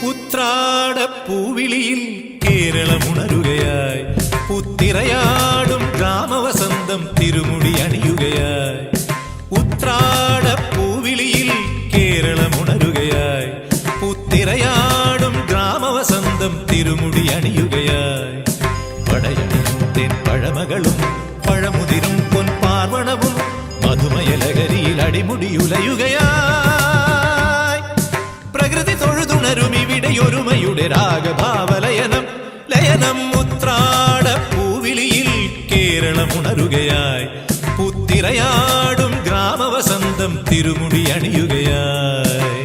ഉത്രാടപ്പൂവിളിയിൽ കേരളമുണരുകയായി, പുത്തിരയാടും ഗ്രാമവസന്തം തിരുമുടി അണിയുകയായി. ഉത്രാടപ്പൂവിളിയിൽ കേരളമുണരുകയായി, പുത്തിരയാടും ഗ്രാമവസന്തം തിരുമുടി അണിയുകയായി. പടയണിയും then പഴമകളും പഴമുതിരും പൊൻപാർവണവും മധുമയലകരിയിൽ അടിമുടിയുലയുകയായി. പ്രകൃതി തൊഴുതുണരും ഇവിടെയൊരുമയുടെ രാഗഭാവലയനം ലയനം. ഉത്രാടപ്പൂവിളിയിൽ കേരളമുണരുകയായി, പുത്തിരയാടും ഗ്രാമവസന്തം തിരുമുടി അണിയുകയായി.